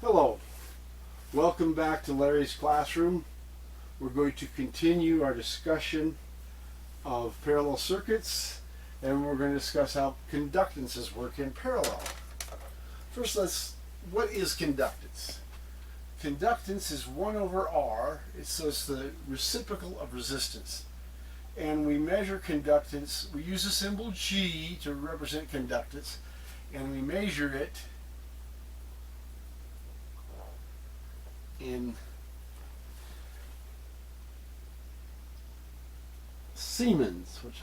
Hello, welcome back to Larry's Classroom. We're going to continue our discussion of parallel circuits, and we're going to discuss how conductances work in parallel. First, what is conductance? Conductance is 1 over R, so it's the reciprocal of resistance. And we measure conductance, we use the symbol G to represent conductance, and we measure it in Siemens, which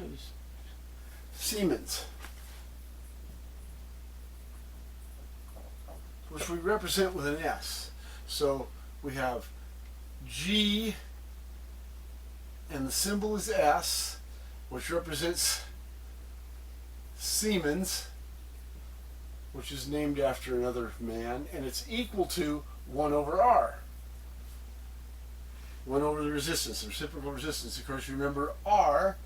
we represent with an S. So we have G, and the symbol is S, which represents Siemens, which is named after another man, and it's equal to 1 over R. 1 over the resistance, the reciprocal resistance. Of course, remember R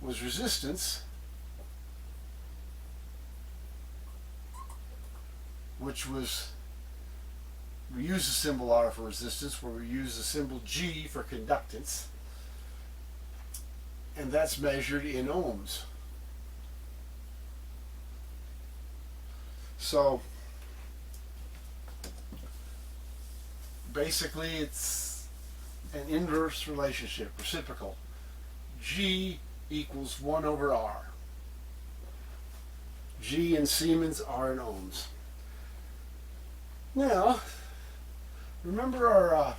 was resistance, which was, we use the symbol R for resistance, where we use the symbol G for conductance, and that's measured in ohms. So basically it's an inverse relationship, reciprocal. G equals 1 over R. G in Siemens, R in ohms. Now, remember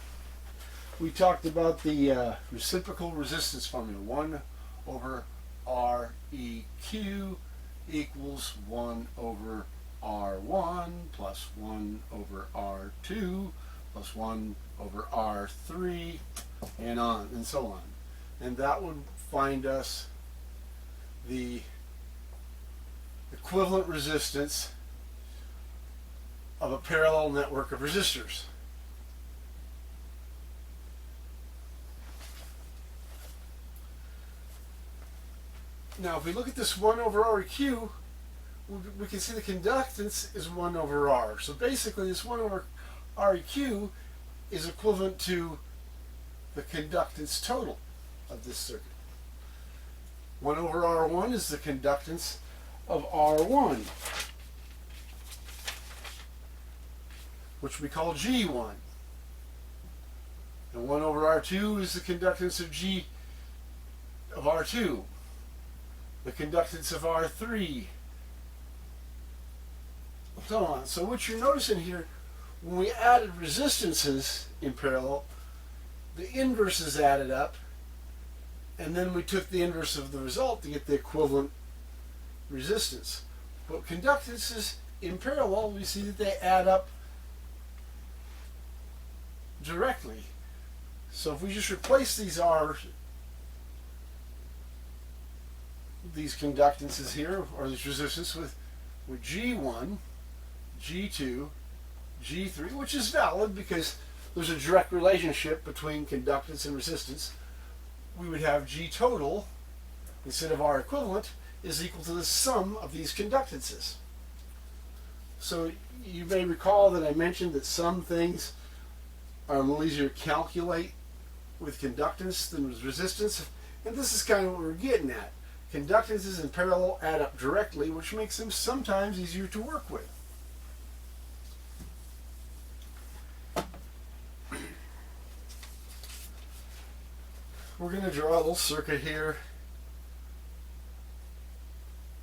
we talked about the reciprocal resistance formula. 1 over REQ equals 1 over R1 plus 1 over R2 plus 1 over R3, and on and so on. And that would find us the equivalent resistance of a parallel network of resistors. Now, if we look at this 1 over REQ, we can see the conductance is 1 over R. So basically, this 1 over REQ is equivalent to the conductance total of this circuit. 1 over R1 is the conductance of R1, which we call G1. And 1 over R2 is the conductance of R2, the conductance of R3, so on. So what you're noticing here, when we added resistances in parallel, the inverses added up, and then we took the inverse of the result to get the equivalent resistance. But conductances in parallel, we see that they add up directly. So if we just replace these conductances here, or this resistance, with G1, G2, G3, which is valid because there's a direct relationship between conductance and resistance, we would have G total, instead of R equivalent, is equal to the sum of these conductances. So you may recall that I mentioned that some things are a little easier to calculate with conductance than with resistance, and this is kind of what we're getting at. Conductances in parallel add up directly, which makes them sometimes easier to work with. We're going to draw a little circuit here,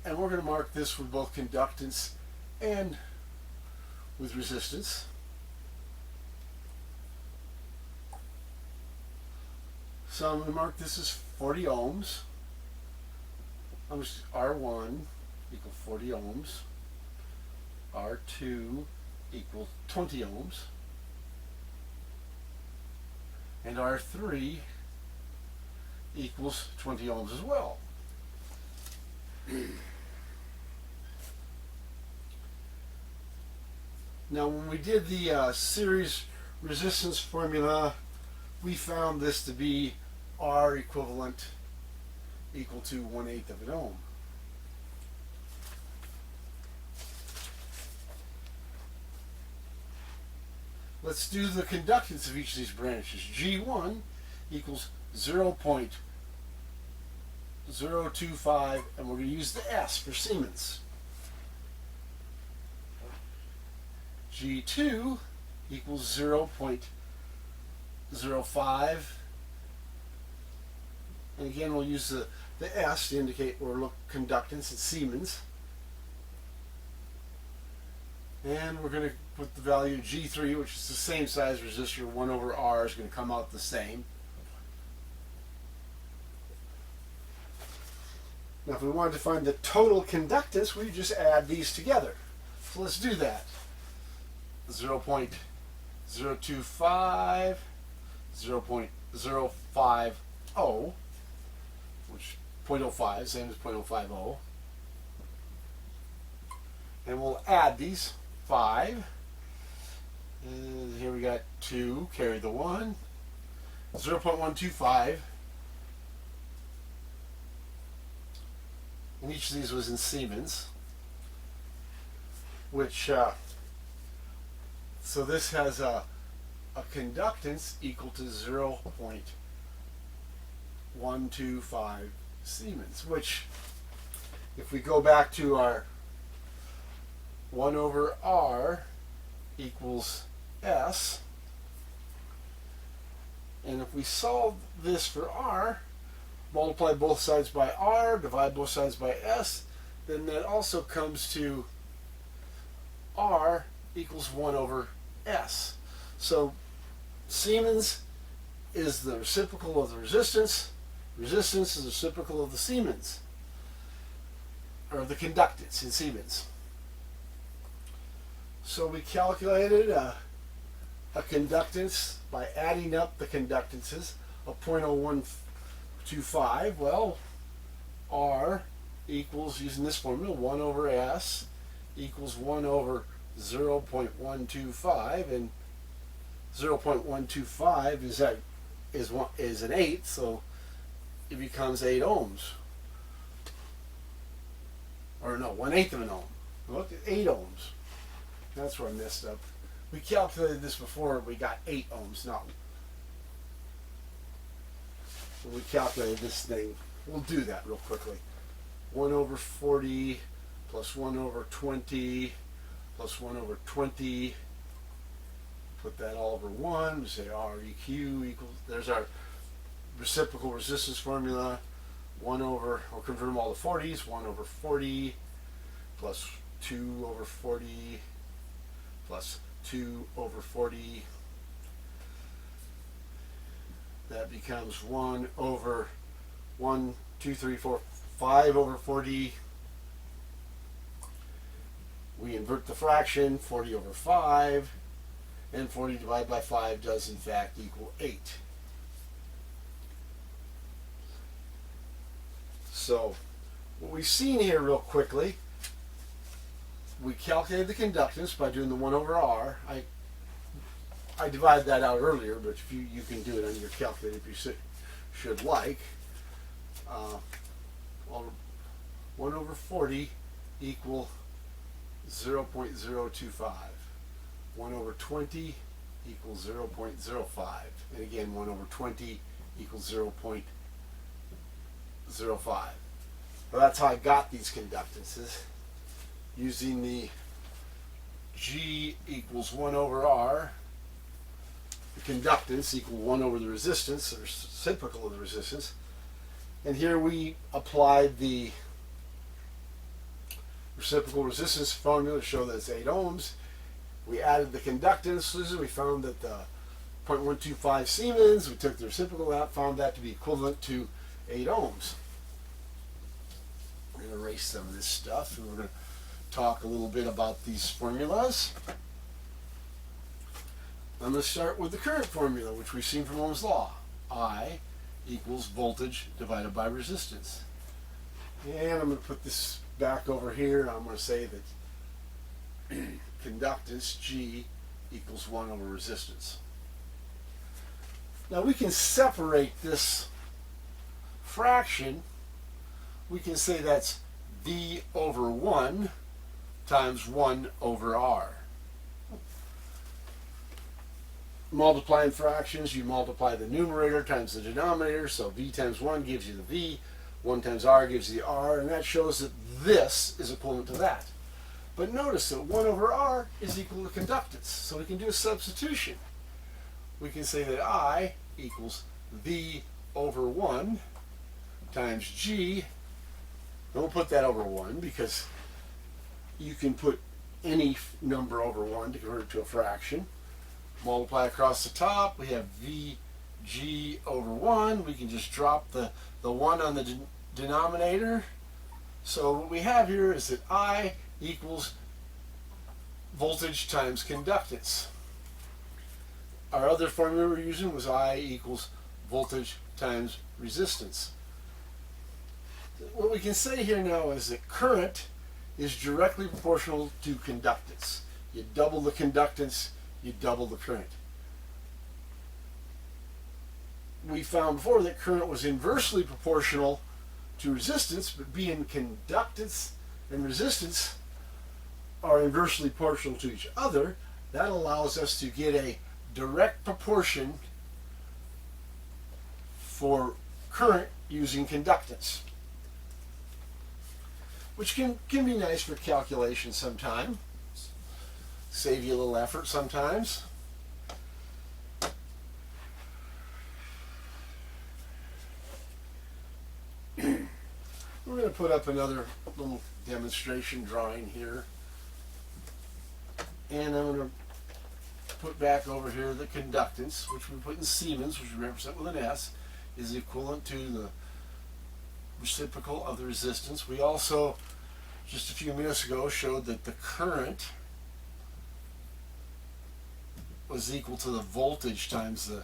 and we're going to mark this with both conductance and with resistance. So I'm going to mark this as 40 ohms. R1 equals 40 ohms. R2 equals 20 ohms. And R3 equals 20 ohms as well. Now, when we did the series resistance formula, we found this to be R equivalent equal to 1/8 of an ohm. let's do the conductance of each of these branches. G1 equals 0.025, and we're going to use the S for Siemens. G2 equals 0.05, and again we'll use the S to indicate we're conductance in Siemens. And we're going to put the value of G3, which is the same size resistor, 1 over R is going to come out the same. Now if we wanted to find the total conductance, we just add these together. So let's do that. 0.025, 0.050, which 0.05, same as 0.050. And we'll add these 5. And here we got 2, carry the 1. 0.125. And each of these was in Siemens, which so this has a conductance equal to 0.125 Siemens, which if we go back to our 1 over R equals S, and if we solve this for R, multiply both sides by R, divide both sides by S, then that also comes to R equals 1 over S. So Siemens is the reciprocal of the resistance. Resistance is the reciprocal of the Siemens, or the conductance in Siemens. So we calculated a conductance by adding up the conductances of 0.0125. Well, R equals, using this formula, 1 over S equals 1 over 0.125, and 0.125 is an eighth, so it becomes 8 ohms. Or no, 1/8 of an ohm. Look at 8 ohms. That's where I messed up. We calculated this before, we got 8 ohms. Now, when we calculated this thing, we'll do that real quickly. 1 over 40 plus 1 over 20 plus 1 over 20. Put that all over 1. We say REQ equals, there's our reciprocal resistance formula. 1 over, we'll convert them all to 40s. 1 over 40 plus 2 over 40 plus 2 over 40. That becomes 1 over 1, 2, 3, 4, 5 over 40. We invert the fraction, 40 over 5, and 40 divided by 5 does in fact equal 8. So what we've seen here real quickly, we calculated the conductance by doing the 1 over R. I divided that out earlier, but if you can do it on your calculator if you should like. 1 over 40 equal 0.025. 1 over 20 equals 0.05. And again, 1 over 20 equals 0.05. Well, that's how I got these conductances, using the G equals 1 over R, the conductance equal 1 over the resistance, or reciprocal of the resistance. And here we applied the reciprocal resistance formula to show that it's 8 ohms. We added the conductances. We found that the 0.125 Siemens, we took the reciprocal out, found that to be equivalent to 8 ohms. We're going to erase some of this stuff, and we're going to talk a little bit about these formulas. I'm going to start with the current formula, which we've seen from Ohm's law. I equals voltage divided by resistance. And I'm going to put this back over here, and I'm going to say that conductance, G, equals 1 over resistance. Now we can separate this fraction. We can say that's V over 1 times 1 over R. multiplying fractions, you multiply the numerator times the denominator, so v times 1 gives you the v, 1 times r gives you the r, and that shows that this is equivalent to that. But notice that 1 over r is equal to conductance, so we can do a substitution. We can say that I equals v over 1 times g. Don't put that over 1 because you can put any number over 1 to convert it to a fraction. Multiply across the top, we have vg over 1. We can just drop the 1 on the denominator. So what we have here is that I equals voltage times conductance. Our other formula we're using was I equals voltage times resistance. What we can say here now is that current is directly proportional to conductance. You double the conductance, you double the current. We found before that current was inversely proportional to resistance, but being conductance and resistance are inversely proportional to each other, that allows us to get a direct proportion for current using conductance, which can be nice for calculation sometime. Save you a little effort sometimes. We're going to put up another little demonstration drawing here. And I'm going to put back over here the conductance, which we put in Siemens, which we represent with an S, is equivalent to the reciprocal of the resistance. We also, just a few minutes ago, showed that the current was equal to the voltage times the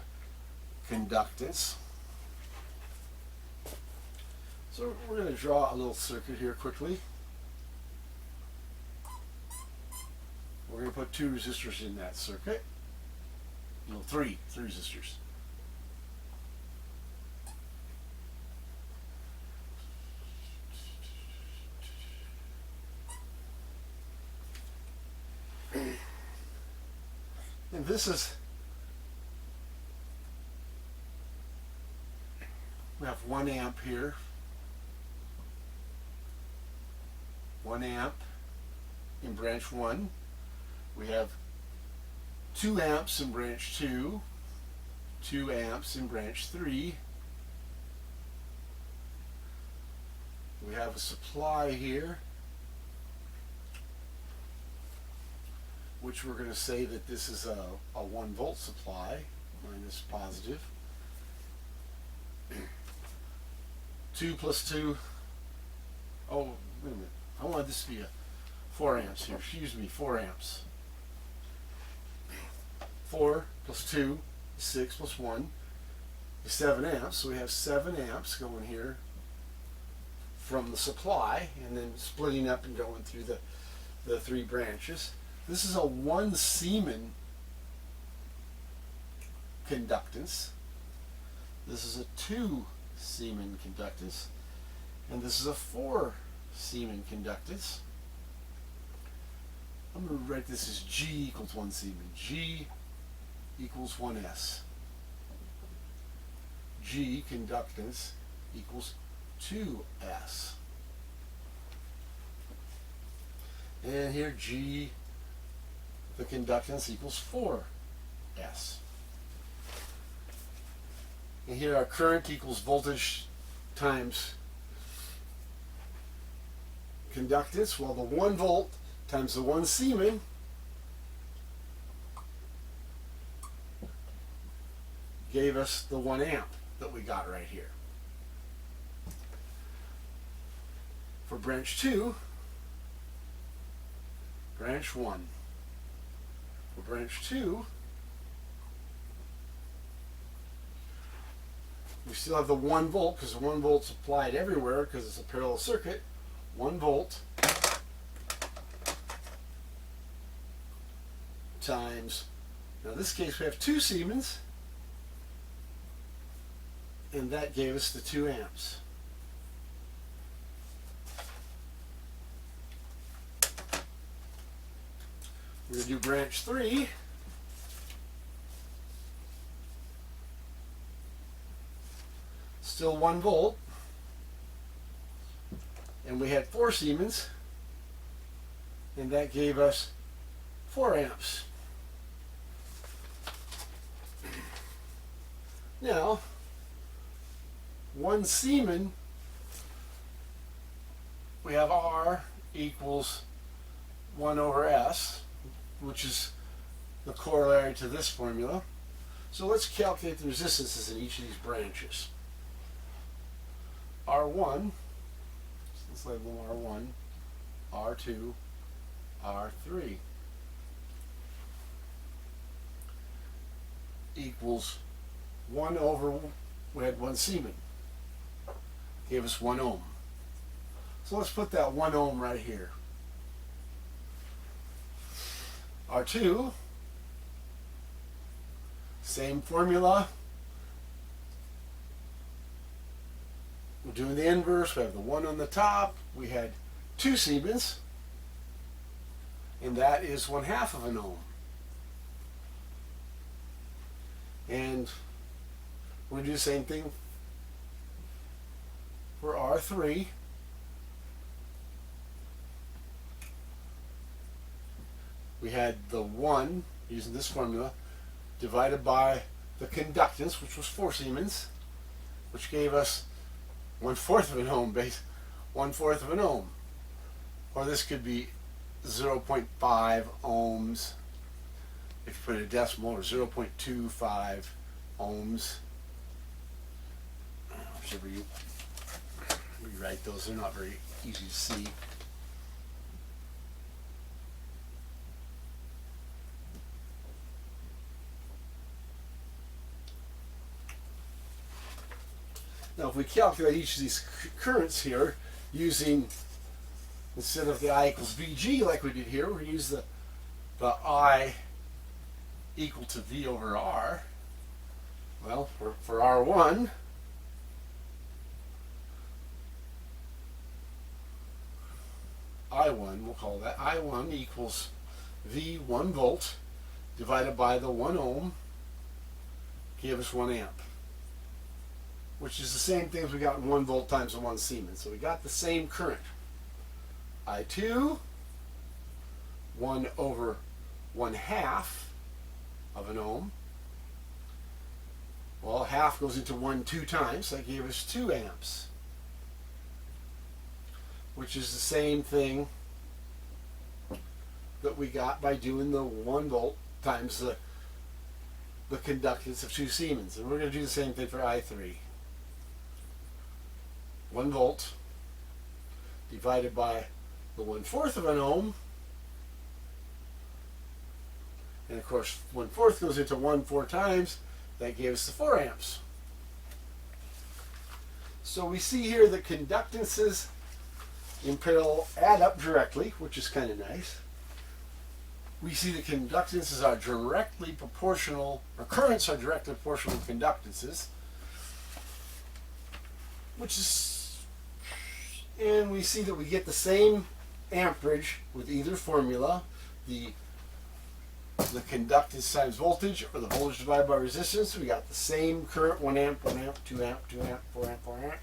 conductance. So we're going to draw a little circuit here quickly. We're going to put 2 resistors in that circuit. No, three resistors. And this is, we have 1 amp here, 1 amp in branch 1. We have 2 amps in branch 2, 2 amps in branch 3. We have a supply here, which we're going to say that this is a 1 volt supply, minus positive. 2 plus 2, oh, wait a minute, I wanted this to be a 4 amps here, excuse me, 4 amps. 4 plus 2 is 6 plus 1 is 7 amps, so we have 7 amps going here from the supply, and then splitting up and going through the 3 branches. This is a 1 Siemens conductance. This is a 2 Siemens conductance. And this is a 4 Siemens conductance. I'm going to write this as G equals 1 Siemens. G equals 1S. G, conductance, equals 2S. And here G, the conductance, equals 4S. And here our current equals voltage times conductance. Well, the 1 volt times the 1 Siemens gave us the 1 amp that we got right here. For branch 2, branch 1. For branch 2, we still have the 1 volt because the 1 volt's applied everywhere because it's a parallel circuit. 1 volt times, now in this case we have 2 Siemens, and that gave us the 2 amps. We're going to do branch 3. still 1 volt, and we had 4 Siemens, and that gave us 4 amps. Now, 1 Siemens, we have R equals 1 over S, which is the corollary to this formula. So let's calculate the resistances in each of these branches. R1, let's label them R1, R2, R3 equals 1 over, we had 1 Siemens, gave us 1 ohm. So let's put that 1 ohm right here. R2, same formula. We're doing the inverse. We have the 1 on the top. We had 2 Siemens, and that is 1/2 of an ohm. And we're going to do the same thing for R3. We had the 1, using this formula, divided by the conductance, which was 4 Siemens, which gave us 1/4 of an ohm, 1/4 of an ohm. Or this could be 0.5 ohms, if you put a decimal, or 0.25 ohms. Whichever you rewrite those, they're not very easy to see. Now, if we calculate each of these currents here using, instead of the I equals VG like we did here, we use the I equal to V over R. Well, for R1, I1, we'll call that I1 equals V 1 volt divided by the 1 ohm, give us 1 amp. Which is the same thing as we got in 1 volt times the 1 Siemens. So we got the same current. I2, 1 over 1/2 of an ohm. Well, half goes into 1 2 times. So that gave us 2 amps. Which is the same thing that we got by doing the 1 volt times the conductance of 2 Siemens. And we're going to do the same thing for I3. 1 volt divided by the 1/4 of an ohm, and of course 1/4 goes into 1 4 times, that gave us the 4 amps. So we see here that conductances in parallel add up directly, which is kind of nice. We see that conductances are directly proportional, or currents are directly proportional to conductances, which is, and we see that we get the same amperage with either formula, the conductance times voltage, or the voltage divided by resistance. We got the same current, 1 amp, 1 amp, 2 amp, 2 amp, 4 amp, 4 amp.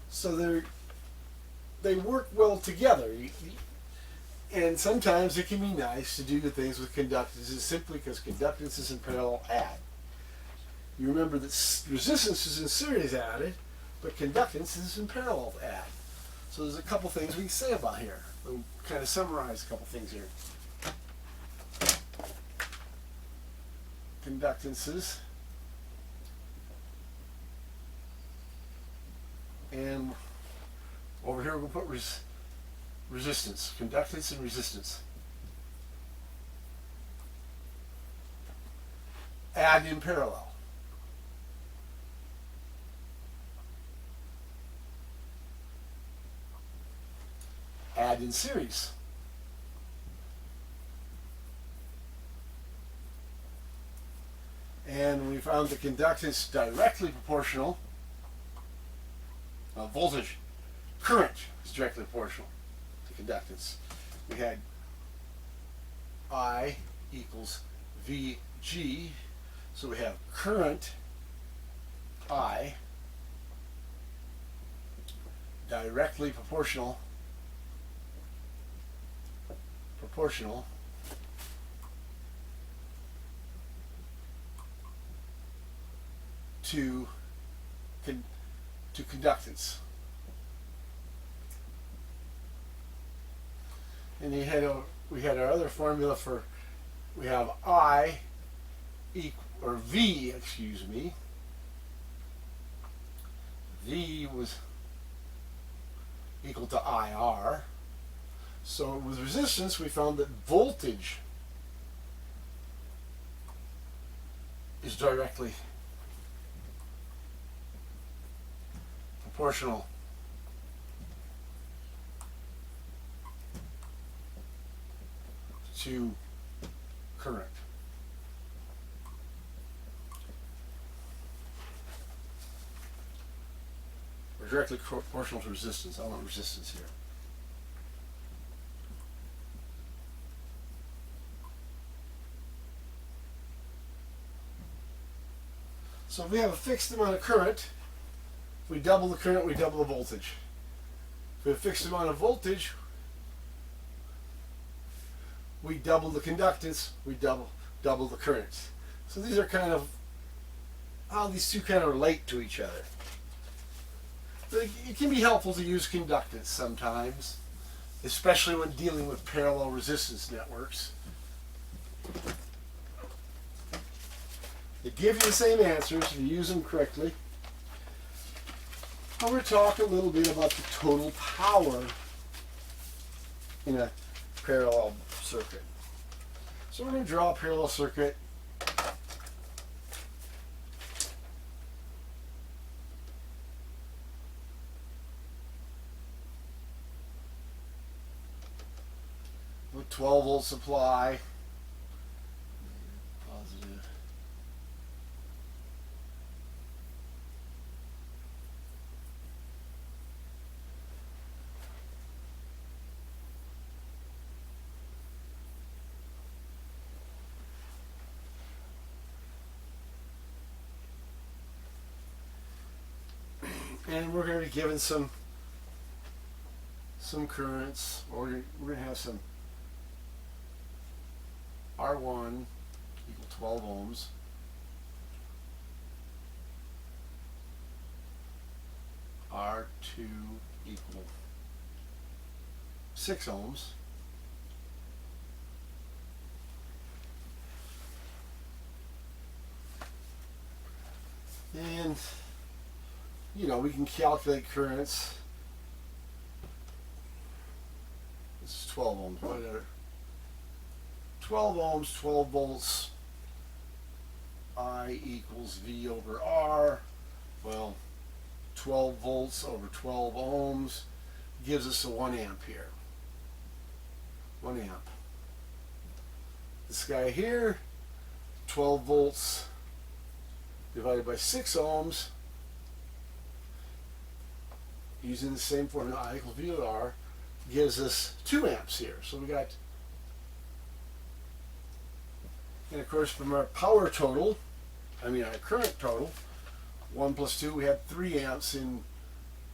So they work well together. And sometimes it can be nice to do the things with conductances simply because conductances in parallel add. You remember that resistance is in series added, but conductance is in parallel add. So there's a couple things we can say about here. We'll kind of summarize a couple things here. Conductances, and over here we'll put resistance, conductance and resistance. Add in parallel. Add in series. And we found the conductance directly proportional. Voltage, current is directly proportional to conductance. We had I equals VG, so we have current I directly proportional to conductance. And we had our other formula for, we have I or V, excuse me. V was equal to IR. So with resistance, we found that voltage is directly proportional to current. Or directly proportional to resistance. I want resistance here. So if we have a fixed amount of current, we double the current, we double the voltage. If we have a fixed amount of voltage, we double the conductance, we double the current. So these are kind of how these two kind of relate to each other. But it can be helpful to use conductance sometimes, especially when dealing with parallel resistance networks. They give you the same answers if you use them correctly. I'm going to talk a little bit about the total power in a parallel circuit. So we're going to draw a parallel circuit. With 12 volt supply. Positive. And we're going to be given some currents, or we're going to have some R1 equal 12 ohms, R2 equal 6 ohms, and we can calculate currents. This is 12 ohms, whatever. 12 ohms, 12 volts, I equals V over R. Well, 12 volts over 12 ohms gives us a 1 amp here. 1 amp. This guy here, 12 volts divided by 6 ohms, using the same formula, I equals V over R, gives us 2 amps here. So we got, and of course from our power total, our current total, 1 plus 2, we had 3 amps in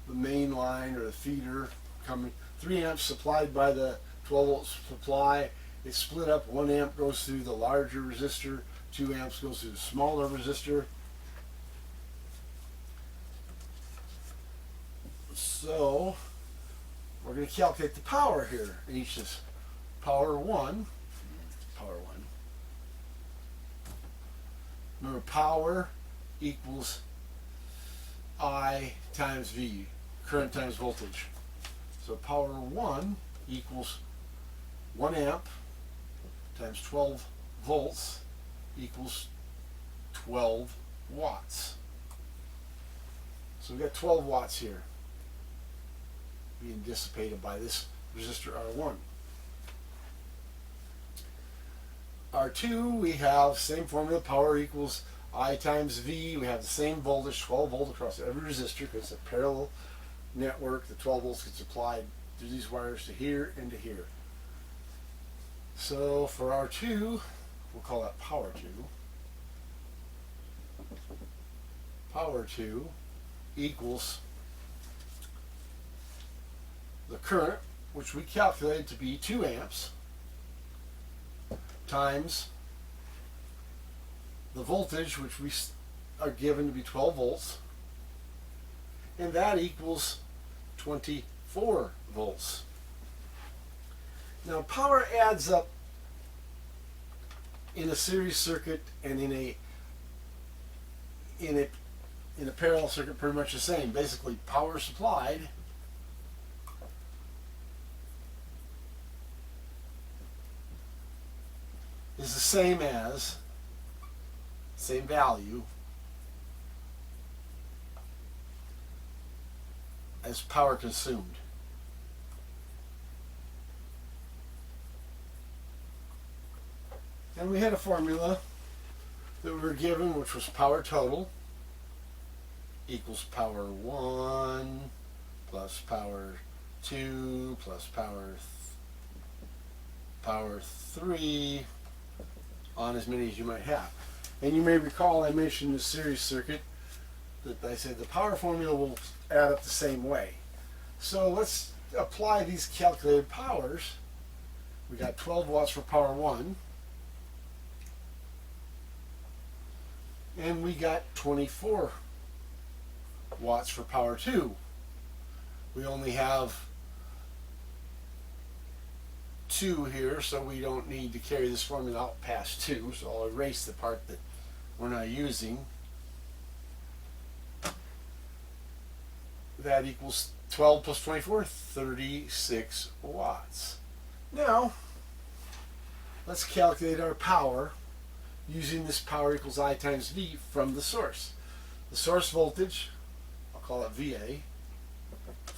the main line or the feeder coming. 3 amps supplied by the 12 volt supply. It's split up. 1 amp goes through the larger resistor, 2 amps goes through the smaller resistor. So we're going to calculate the power here in each of this. Power 1. Remember, power equals I times V, current times voltage. So power 1 equals 1 amp times 12 volts equals 12 watts. So we've got 12 watts here being dissipated by this resistor R1. R2, we have same formula, power equals I times V. We have the same voltage, 12 volt across every resistor, because it's a parallel network. The 12 volts gets applied through these wires to here and to here. So for R2, we'll call that power 2. power 2 equals the current, which we calculated to be 2 amps, times the voltage, which we are given to be 12 volts, and that equals 24 volts. Now, power adds up in a series circuit and in a parallel circuit pretty much the same. Basically, power supplied is the same value as power consumed. And we had a formula that we were given, which was power total equals power 1 plus power 2 plus power 3 on as many as you might have. And you may recall I mentioned the series circuit that I said the power formula will add up the same way. So let's apply these calculated powers. We got 12 watts for power 1, and we got 24 watts for power 2. We only have 2 here, so we don't need to carry this formula out past 2, so I'll erase the part that we're not using. That equals 12 plus 24, 36 watts. Now, let's calculate our power using this power equals I times V from the source. The source voltage, I'll call it VA,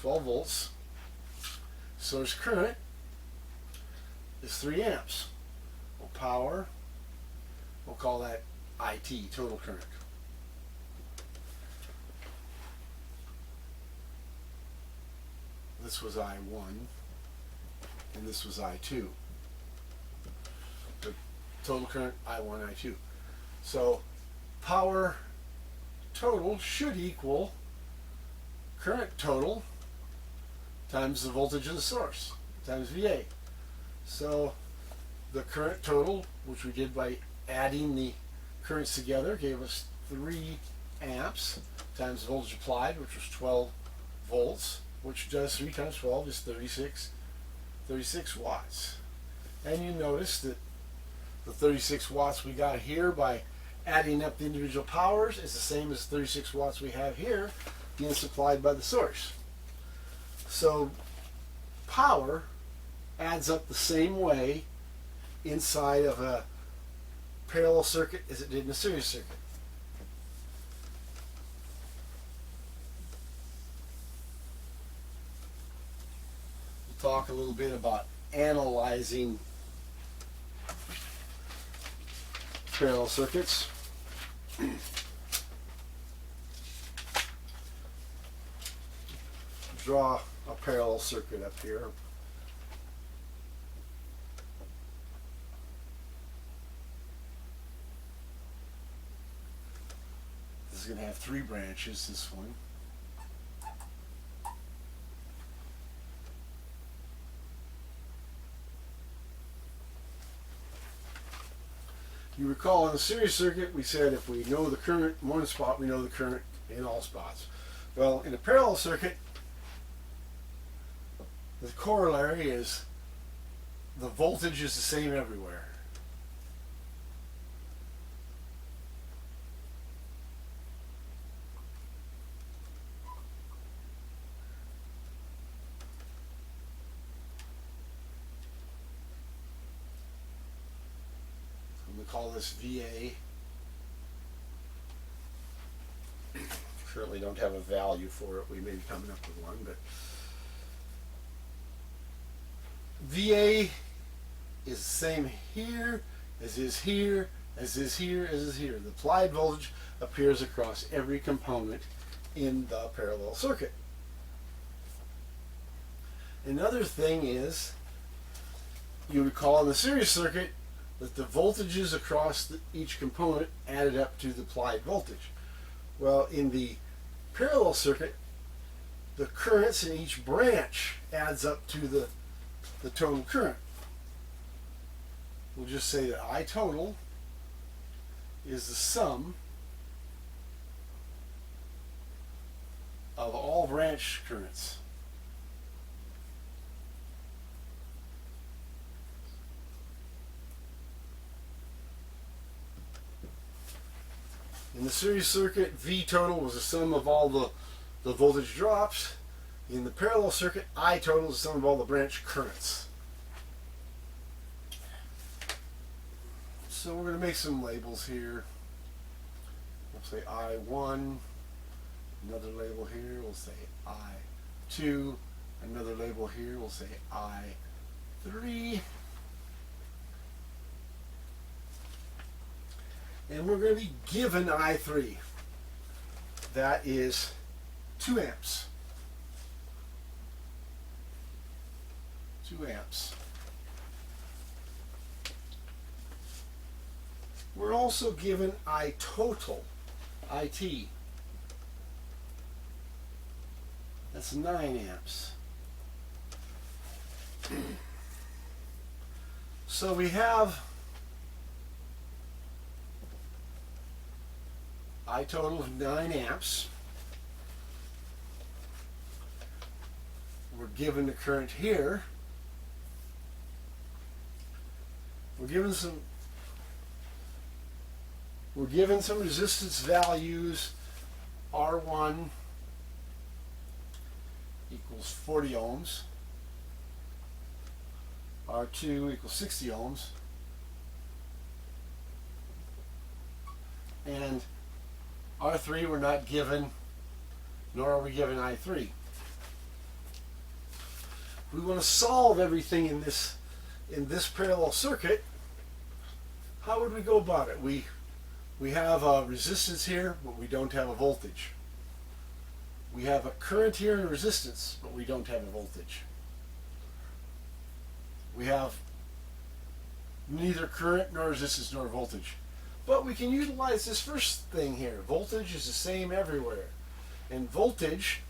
12 volts. Source current is 3 amps. Well, power, we'll call that IT, total current. This was I1, and this was I2. The total current I1, I2. So power total should equal current total times the voltage of the source times VA. So the current total, which we did by adding the currents together, gave us 3 amps times the voltage applied, which was 12 volts, which does 3 times 12 is 36 watts. And you notice that the 36 watts we got here by adding up the individual powers is the same as 36 watts we have here being supplied by the source. So power adds up the same way inside of a parallel circuit as it did in a series circuit. We'll talk a little bit about analyzing parallel circuits. Draw a parallel circuit up here. This is going to have 3 branches, this one. You recall in the series circuit we said if we know the current in one spot, we know the current in all spots. Well, in a parallel circuit, the corollary is the voltage is the same everywhere. Call this VA. Currently don't have a value for it. We may be coming up with one, but VA is the same here as is here, as is here, as is here. The applied voltage appears across every component in the parallel circuit. Another thing is, you recall in the series circuit that the voltages across each component added up to the applied voltage. Well, in the parallel circuit, the currents in each branch adds up to the total current. We'll just say that I total is the sum of all branch currents. In the series circuit, V total was the sum of all the voltage drops. In the parallel circuit, I total is the sum of all the branch currents. So we're going to make some labels here. We'll say I1, another label here, we'll say I2, another label here, we'll say I3. And we're going to be given I3. That is 2 amps. 2 amps. We're also given I total, IT. That's 9 amps. So we have I total of 9 amps. We're given the current here. We're given some resistance values. R1 equals 40 ohms. R2 equals 60 ohms. And R3 we're not given, nor are we given I3. We want to solve everything in this parallel circuit. How would we go about it? We have a resistance here, but we don't have a voltage. We have a current here and a resistance, but we don't have a voltage. We have neither current nor resistance nor voltage. But we can utilize this first thing here. Voltage is the same everywhere. And voltage,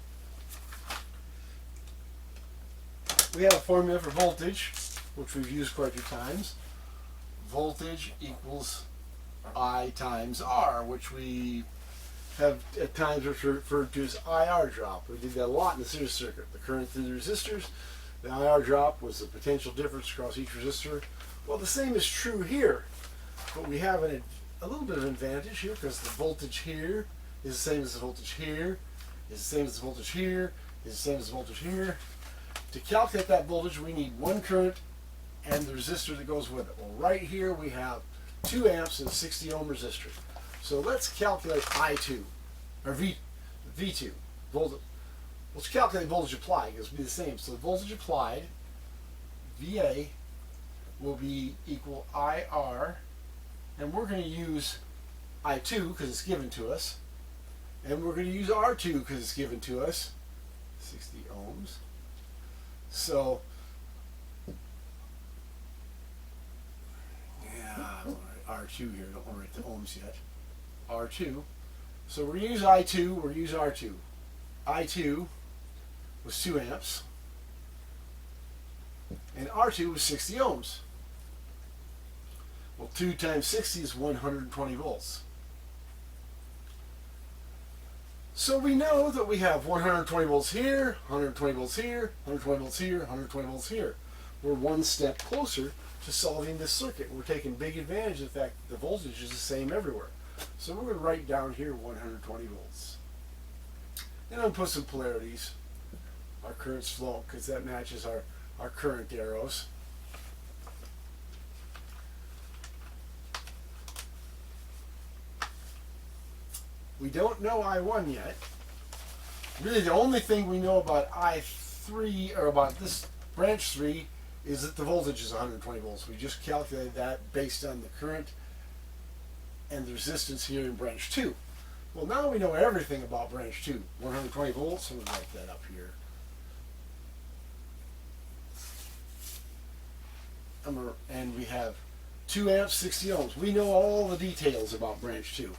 we have a formula for voltage, which we've used quite a few times. Voltage equals I times R, which we have at times referred to as IR drop. We did that a lot in the series circuit. The current through the resistors, the IR drop was the potential difference across each resistor. Well, the same is true here, but we have a little bit of an advantage here because the voltage here is the same as the voltage here, is the same as the voltage here, is the same as the voltage here. To calculate that voltage, we need one current and the resistor that goes with it. Well, right here we have 2 amps and a 60 ohm resistor. So let's calculate I2, or V2. Let's calculate voltage applied, because it'll be the same. So the voltage applied, VA, will be equal IR, and we're going to use I2 because it's given to us, and we're going to use R2 because it's given to us, 60 ohms. So, yeah, R2 here, don't want to write the ohms yet. R2. So we're going to use I2, we're going to use R2. I2 was 2 amps, and R2 was 60 ohms. Well, 2 times 60 is 120 volts. So we know that we have 120 volts here, 120 volts here, 120 volts here, 120 volts here. We're one step closer to solving this circuit. We're taking big advantage of the fact that the voltage is the same everywhere. So we're going to write down here 120 volts. And I'm going to put some polarities. Our currents flow because that matches our current arrows. We don't know I1 yet. Really, the only thing we know about I3, or about this branch 3, is that the voltage is 120 volts. We just calculated that based on the current and the resistance here in branch 2. Well, now we know everything about branch 2. 120 volts, I'm going to write that up here. And we have 2 amps, 60 ohms. We know all the details about branch 2.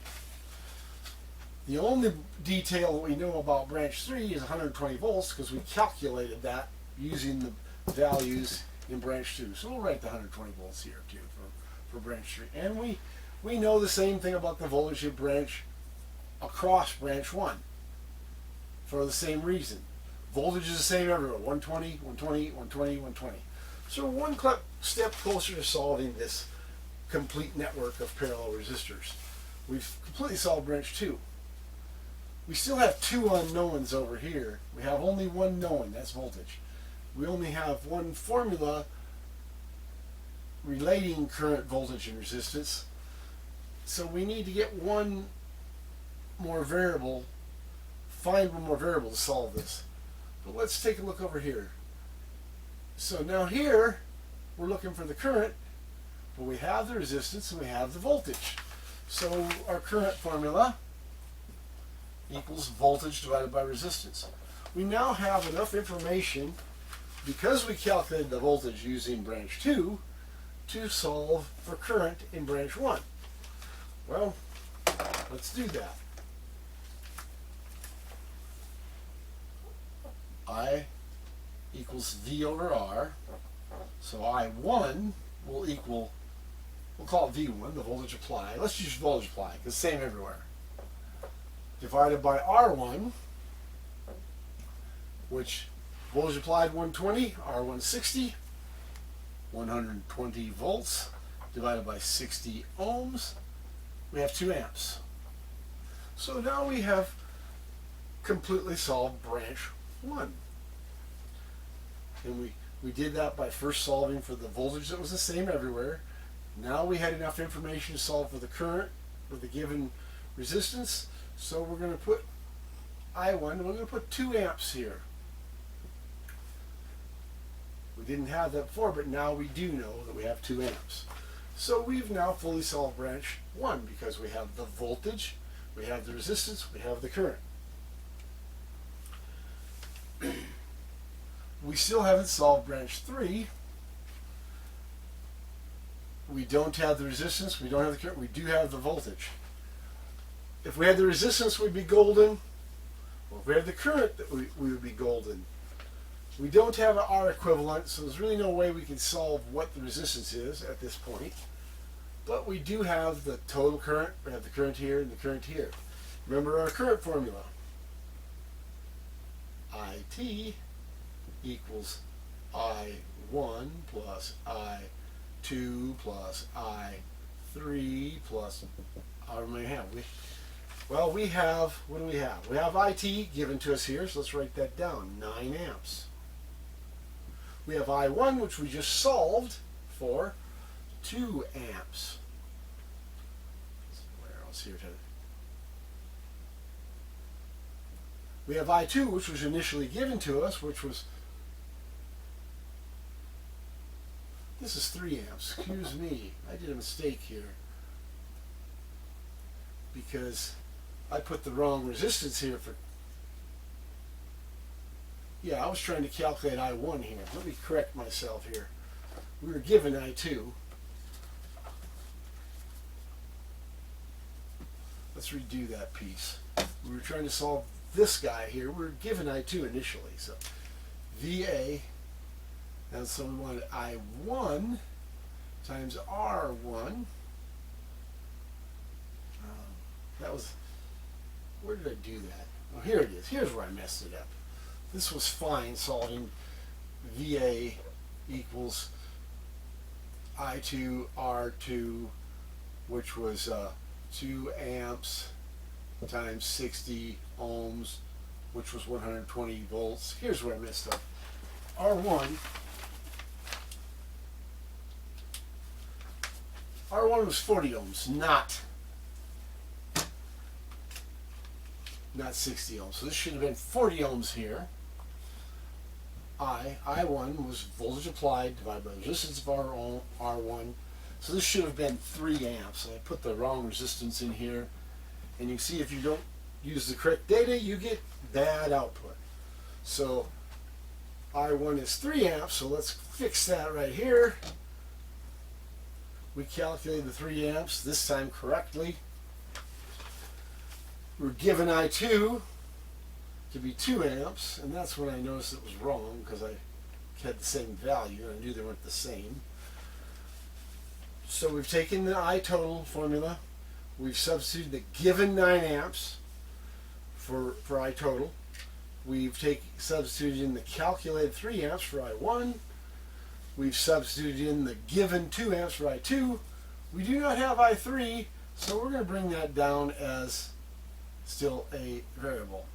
The only detail that we know about branch 3 is 120 volts because we calculated that using the values in branch 2. So we'll write the 120 volts here too for branch 3. And we know the same thing about the voltage of branch across branch 1 for the same reason. Voltage is the same everywhere, 120, 120, 120, 120. So we're one step closer to solving this complete network of parallel resistors. We've completely solved branch 2. We still have two unknowns over here. We have only one known, that's voltage. We only have one formula relating current, voltage, and resistance. So we need to get one more variable, find one more variable to solve this. But let's take a look over here. So now here, we're looking for the current, but we have the resistance and we have the voltage. So our current formula equals voltage divided by resistance. We now have enough information, because we calculated the voltage using branch 2, to solve for current in branch 1. Well, let's do that. I equals V over R. So I1 will equal, we'll call it V1, the voltage applied. Let's use voltage applied, because it's the same everywhere. Divided by R1, which voltage applied 120, R1 60, 120 volts, divided by 60 ohms, we have 2 amps. So now we have completely solved branch 1. And we did that by first solving for the voltage that was the same everywhere. Now we had enough information to solve for the current with the given resistance. So we're going to put I1, we're going to put 2 amps here. We didn't have that before, but now we do know that we have 2 amps. So we've now fully solved branch 1 because we have the voltage, we have the resistance, we have the current. We still haven't solved branch 3. We don't have the resistance, we don't have the current, we do have the voltage. If we had the resistance, we'd be golden. Well, if we had the current, we would be golden. We don't have an R equivalent, so there's really no way we can solve what the resistance is at this point. But we do have the total current, we have the current here and the current here. Remember our current formula. IT equals I1 plus I2 plus I3 plus, how many have we? Well, we have, what do we have? We have IT given to us here, so let's write that down, 9 amps. We have I1, which we just solved for, 2 amps. Where else here? We have I2, which was initially given to us, which was, this is 3 amps. Excuse me, I did a mistake here, because I put the wrong resistance here for, yeah, I was trying to calculate I1 here. Let me correct myself here. We were given I2. Let's redo that piece. We were trying to solve this guy here. We were given I2 initially, so VA, and so we wanted I1 times R1. That was, where did I do that? Oh, here it is. Here's where I messed it up. This was fine, solving VA equals I2 R2, which was 2 amps times 60 ohms, which was 120 volts. Here's where I messed up. R1 was 40 ohms, not 60 ohms. So this should have been 40 ohms here. I1 was voltage applied divided by the resistance of R1. So this should have been 3 amps. I put the wrong resistance in here. And you can see if you don't use the correct data, you get bad output. So I1 is 3 amps, so let's fix that right here. We calculated the 3 amps, this time correctly. we're given I2 to be 2 amps, and that's when I noticed it was wrong because I had the same value and I knew they weren't the same. So we've taken the I total formula, we've substituted the given 9 amps for I total, we've substituted in the calculated 3 amps for I1, we've substituted in the given 2 amps for I2. We do not have I3, so we're going to bring that down as still a variable.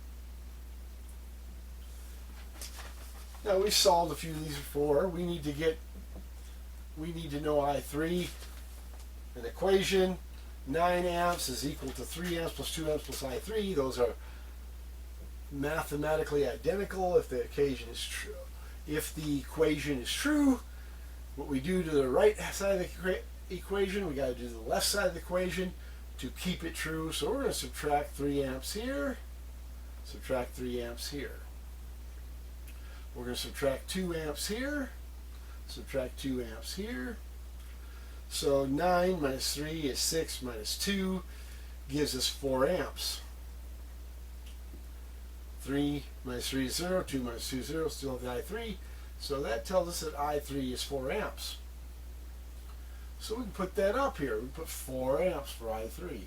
Now we solved a few of these before. We need to know I3, an equation. 9 amps is equal to 3 amps plus 2 amps plus I3. Those are mathematically identical if the equation is true. If the equation is true, what we do to the right side of the equation, we got to do the left side of the equation to keep it true. So we're going to subtract 3 amps here, subtract 3 amps here. We're going to subtract 2 amps here, subtract 2 amps here. So 9 minus 3 is 6 minus 2 gives us 4 amps. 3 minus 3 is 0, 2 minus 2 is 0, still have the I3. So that tells us that I3 is 4 amps. So we can put that up here. We put 4 amps for I3.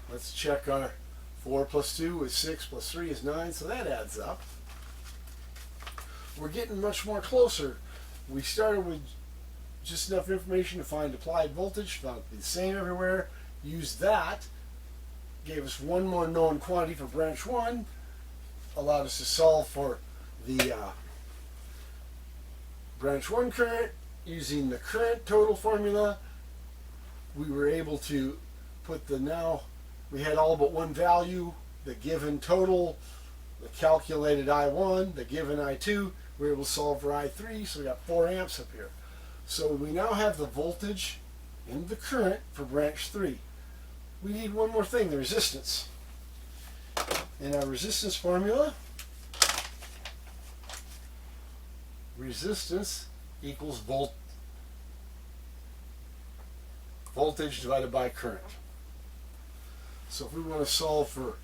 Let's check our 4 plus 2 is 6 plus 3 is 9, so that adds up. We're getting much more closer. We started with just enough information to find applied voltage, found it to be the same everywhere, used that, gave us one more known quantity for branch 1, allowed us to solve for the branch 1 current. Using the current total formula, we were able to put we had all but one value, the given total, the calculated I1, the given I2. We were able to solve for I3, so we got 4 amps up here. So we now have the voltage and the current for branch 3. We need one more thing, the resistance. In our resistance formula, resistance equals voltage divided by current. So if we want to solve for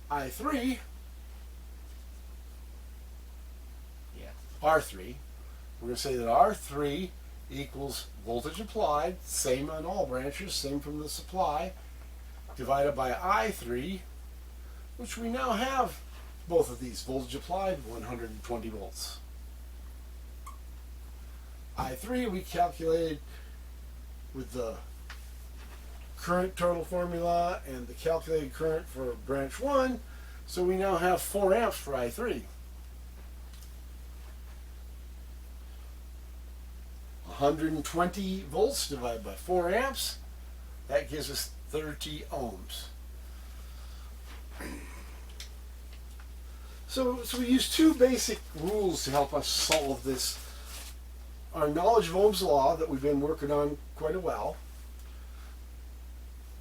I3, R3, we're going to say that R3 equals voltage applied, same on all branches, same from the supply, divided by I3, which we now have both of these, voltage applied, 120 volts. I3 we calculated with the current total formula and the calculated current for branch 1, so we now have 4 amps for I3. 120 volts divided by 4 amps, that gives us 30 ohms. So we use 2 basic rules to help us solve this. Our knowledge of Ohm's law that we've been working on quite a while,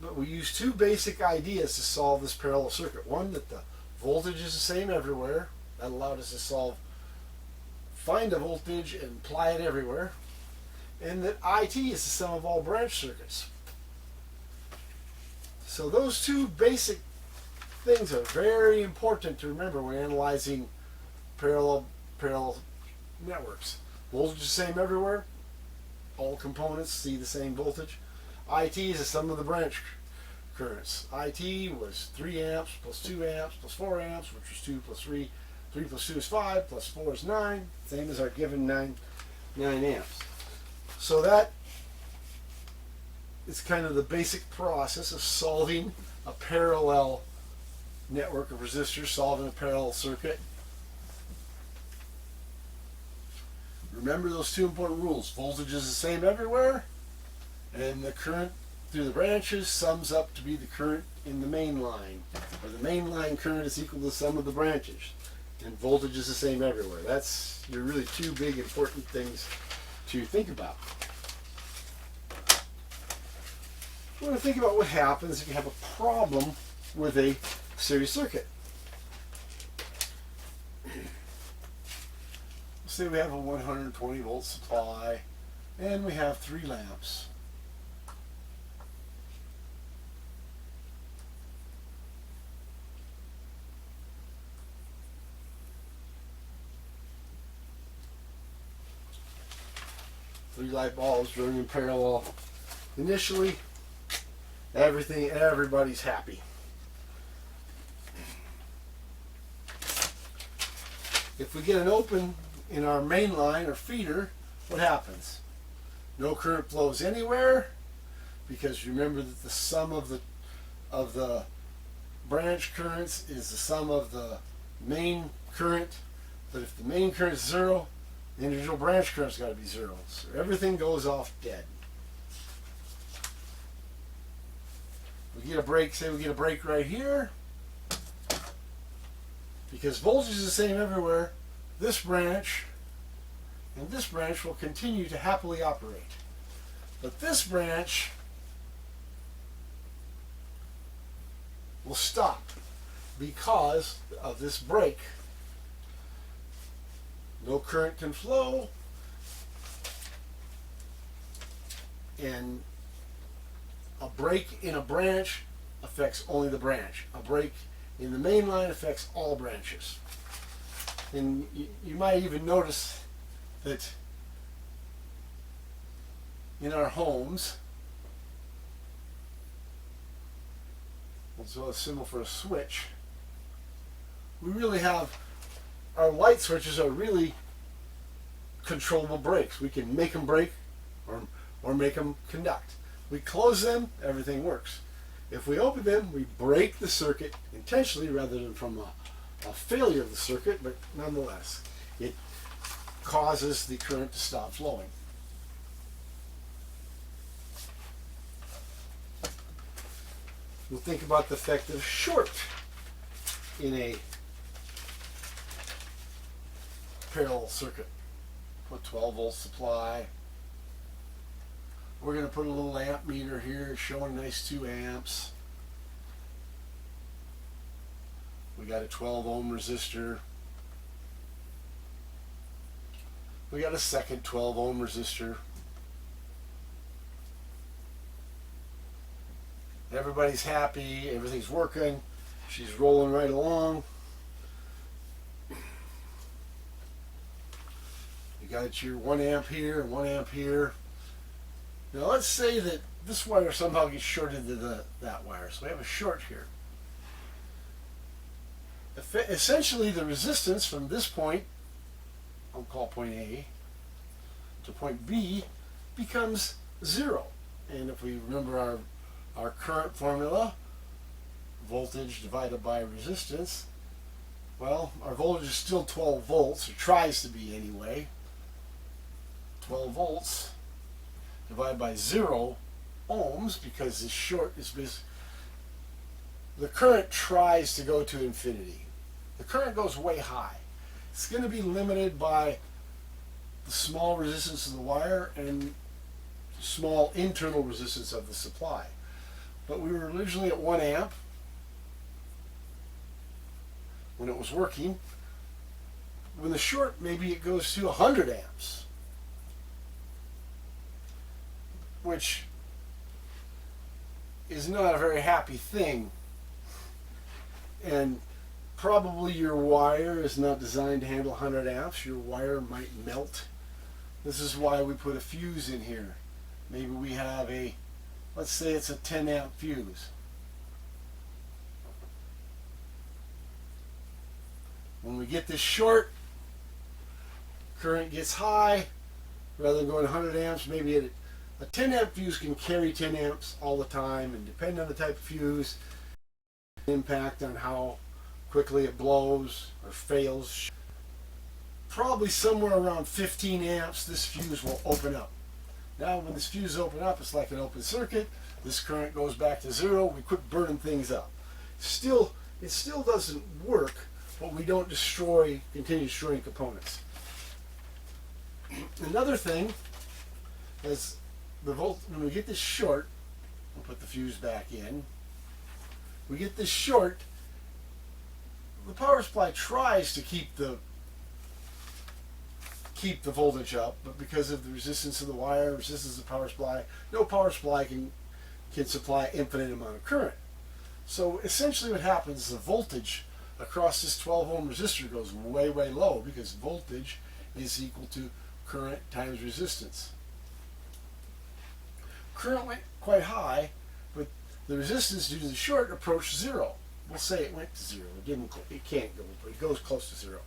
but we use 2 basic ideas to solve this parallel circuit. One, that the voltage is the same everywhere. That allowed us to find a voltage and apply it everywhere. And that IT is the sum of all branch circuits. So those 2 basic things are very important to remember when analyzing parallel networks. Voltage is the same everywhere. All components see the same voltage. IT is the sum of the branch currents. IT was 3 amps plus 2 amps plus 4 amps, which is 2 plus 3. 3 plus 2 is 5, plus 4 is 9. Same as our given 9 amps. So that is kind of the basic process of solving a parallel network of resistors, solving a parallel circuit. Remember those 2 important rules. Voltage is the same everywhere, and the current through the branches sums up to be the current in the main line, or the main line current is equal to the sum of the branches, and voltage is the same everywhere. That's your really 2 big important things to think about. We're going to think about what happens if you have a problem with a series circuit. Say we have a 120 volt supply and we have 3 lamps. 3 light bulbs running in parallel. Initially, everybody's happy. If we get an open in our main line or feeder, what happens? No current flows anywhere, because remember that the sum of the branch currents is the sum of the main current. But if the main current is 0, the individual branch current's got to be 0. So everything goes off dead. We get a break, say we get a break right here. Because voltage is the same everywhere, this branch and this branch will continue to happily operate. But this branch will stop because of this break. No current can flow, and a break in a branch affects only the branch. A break in the main line affects all branches. And you might even notice that in our homes, so a symbol for a switch, we really have, our light switches are really controllable breaks. We can make them break or make them conduct. We close them, everything works. If we open them, we break the circuit intentionally rather than from a failure of the circuit, but nonetheless, it causes the current to stop flowing. We'll think about the effect of short in a parallel circuit. Put 12 volt supply. We're going to put a little amp meter here showing a nice 2 amps. We got a 12 ohm resistor. We got a second 12 ohm resistor. Everybody's happy, everything's working, she's rolling right along. You got your 1 amp here and 1 amp here. Now let's say that this wire somehow gets shorted to that wire, so we have a short here. Essentially the resistance from this point, I'll call point A, to point B becomes 0. And if we remember our current formula, voltage divided by resistance, well, our voltage is still 12 volts, or tries to be anyway. 12 volts divided by 0 ohms, because this short is the current tries to go to infinity. The current goes way high. It's going to be limited by the small resistance of the wire and small internal resistance of the supply. But we were originally at 1 amp when it was working. When the short, maybe it goes to 100 amps, which is not a very happy thing. And probably your wire is not designed to handle 100 amps. Your wire might melt. This is why we put a fuse in here. Maybe we have a, let's say it's a 10 amp fuse. When we get this short, current gets high. Rather than going 100 amps, maybe a 10 amp fuse can carry 10 amps all the time, and depending on the type of fuse, impact on how quickly it blows or fails. Probably somewhere around 15 amps this fuse will open up. Now when this fuse opens up, it's like an open circuit. This current goes back to 0. We quit burning things up. It still doesn't work, but we don't continue destroying components. Another thing is when we get this short, we'll put the fuse back in. We get this short, the power supply tries to keep the voltage up, but because of the resistance of the wire, resistance of the power supply, no power supply can supply infinite amount of current. So essentially what happens is the voltage across this 12 ohm resistor goes way, way low, because voltage is equal to current times resistance. current went quite high, but the resistance due to the short approached zero. We'll say it went to zero. It can't go, but it goes close to zero.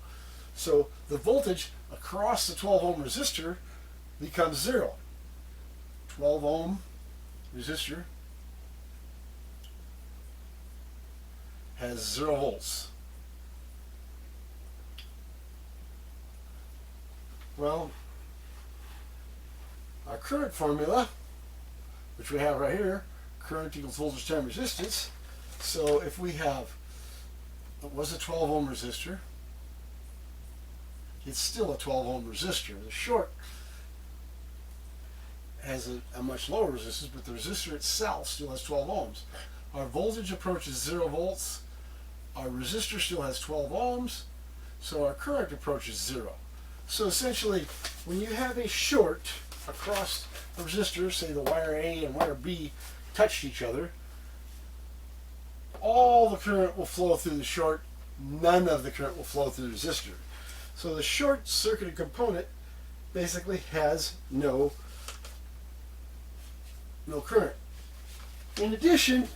So the voltage across the 12 ohm resistor becomes zero. 12 ohm resistor has 0 volts. Well, our current formula, which we have right here, current equals voltage times resistance. So if we have, it was a 12 ohm resistor, it's still a 12 ohm resistor. The short has a much lower resistance, but the resistor itself still has 12 ohms. Our voltage approaches 0 volts. Our resistor still has 12 ohms, so our current approaches 0. So essentially, when you have a short across a resistor, say the wire A and wire B touched each other, all the current will flow through the short, none of the current will flow through the resistor. So the short circuited component basically has no current. In addition,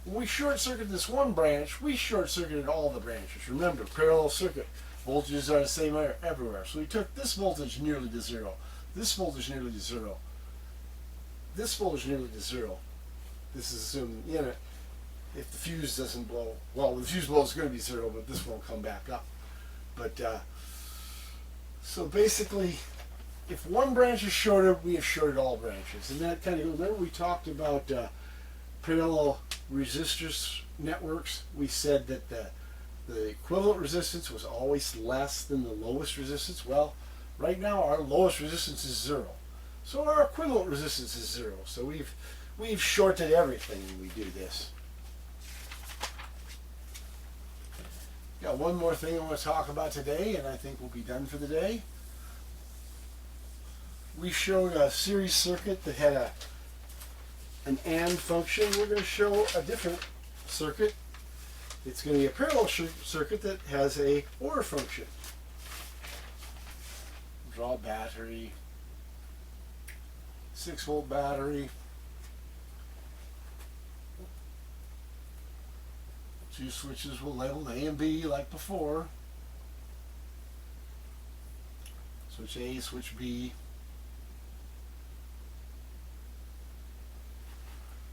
when we short circuited this one branch, we short circuited all the branches. Remember, parallel circuit, voltages are the same everywhere. So we took this voltage nearly to zero, this voltage nearly to zero, this voltage nearly to zero. This is assuming, if the fuse doesn't blow. Well, when the fuse blows, it's going to be zero, but this won't come back up. But so basically, if one branch is shorted, we have shorted all branches. And that kind of, remember we talked about parallel resistors networks. We said that the equivalent resistance was always less than the lowest resistance. Well, right now our lowest resistance is 0. So our equivalent resistance is 0. So we've shorted everything when we do this. Got one more thing I want to talk about today, and I think we'll be done for the day. We showed a series circuit that had an AND function. We're going to show a different circuit. It's going to be a parallel circuit that has a OR function. Draw battery, 6-volt battery, 2 switches will label A and B like before. Switch A, switch B.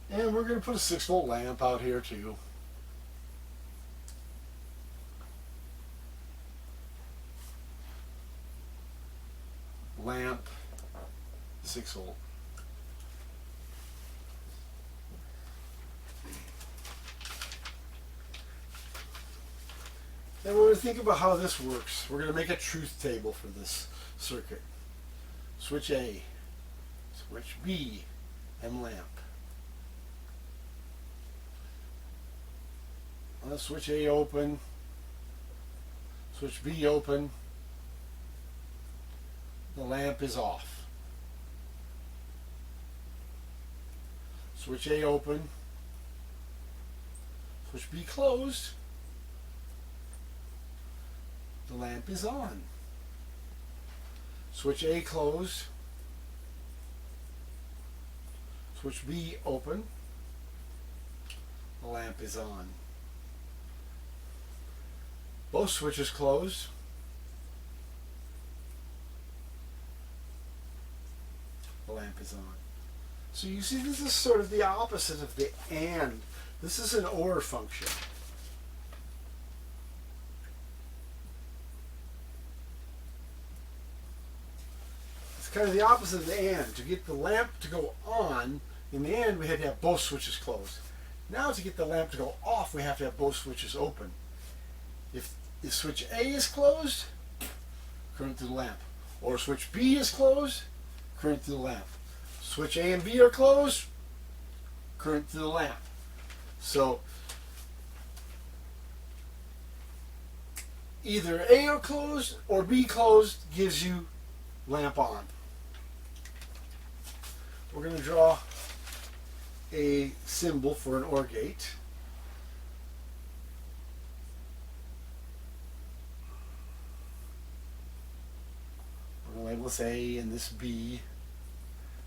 And we're going to put a 6-volt lamp out here too. Lamp, 6-volt. And we're going to think about how this works. We're going to make a truth table for this circuit. Switch A, switch B, and lamp. Let's switch A open, switch B open, the lamp is off. Switch A open, switch B closed, the lamp is on. Switch A closed, switch B open, the lamp is on. Both switches closed. The lamp is on. So you see, this is sort of the opposite of the AND. This is an OR function. It's kind of the opposite of the AND. To get the lamp to go on, in the AND we had to have both switches closed. Now to get the lamp to go off, we have to have both switches open. If switch A is closed, current to the lamp. Or switch B is closed, current to the lamp. Switch A and B are closed, current to the lamp. So either A are closed or B closed gives you lamp on. We're going to draw a symbol for an OR gate. We're going to label this A and this B.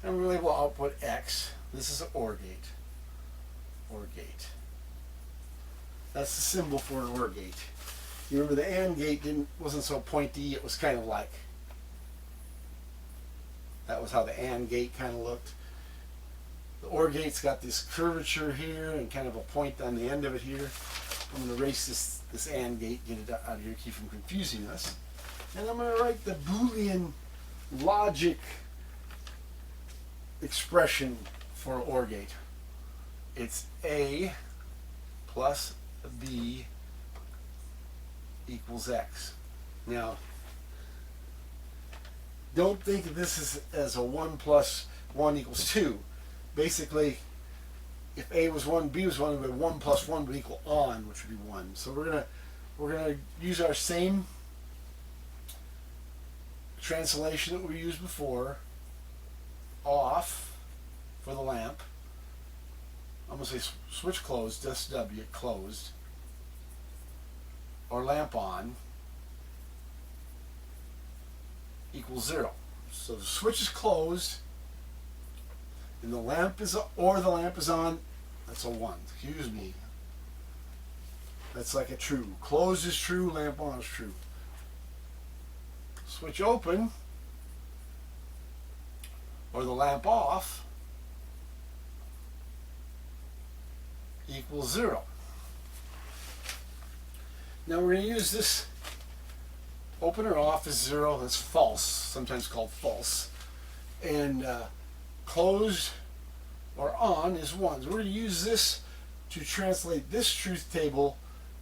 and we label output X. This is an OR gate. OR gate. That's the symbol for an OR gate. You remember the AND gate wasn't so pointy, it was kind of like, that was how the AND gate kind of looked. The OR gate's got this curvature here and kind of a point on the end of it here. I'm going to erase this AND gate, get it out of here, keep from confusing us. And I'm going to write the Boolean logic expression for OR gate. It's A plus B equals X. Now, don't think of this as a 1 plus 1 equals 2. Basically, if A was 1, B was 1, 1 plus 1 would equal on, which would be 1. So we're gonna use our same translation that we used before. Off for the lamp. I'm going to say switch closed, SW, closed. Or lamp on equals 0. So the switch is closed and the lamp is on, that's a 1. Excuse me. That's like a true. Closed is true, lamp on is true. Switch open or the lamp off equals 0. Now we're going to use this open or off is 0, that's false, sometimes called false. And closed or on is 1. So we're going to use this to translate this truth table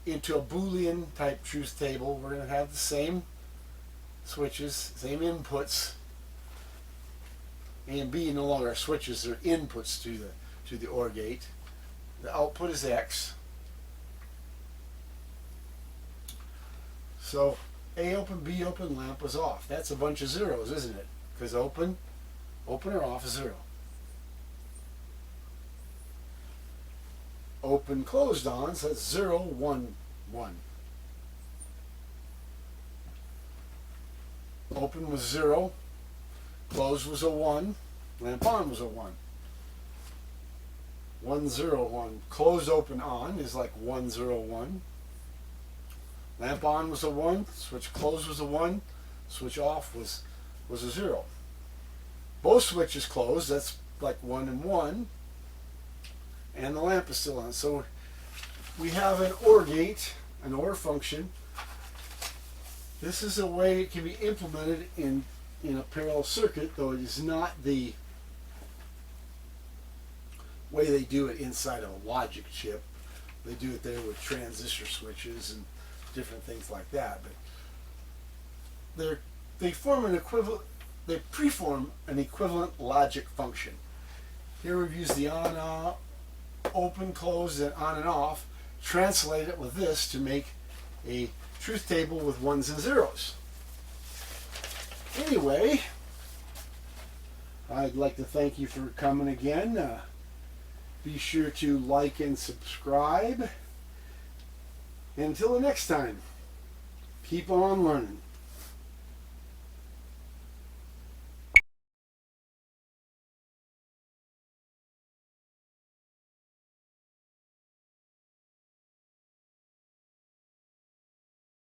into a Boolean type truth table. We're going to have the same switches, same inputs. A and B no longer are switches, they're inputs to the OR gate. The output is X. So A open, B open, lamp was off. That's a bunch of zeros, isn't it? Because open or off is 0. Open closed on, so that's 0, 1, 1. Open was 0, closed was a 1, lamp on was a 1. 1, 0, 1. Closed open on is like 1, 0, 1. Lamp on was a 1, switch closed was a 1, switch off was a 0. Both switches closed, that's like 1 and 1, and the lamp is still on. So we have an OR gate, an OR function. This is a way it can be implemented in a parallel circuit, though it is not the way they do it inside of a logic chip. They do it there with transistor switches and different things like that. But they form an equivalent. They preform an equivalent logic function. Here we've used the on, off, open, close, and on and off. Translate it with this to make a truth table with 1s and 0s. Anyway, I'd like to thank you for coming again. Be sure to like and subscribe. Until the next time, keep on learning.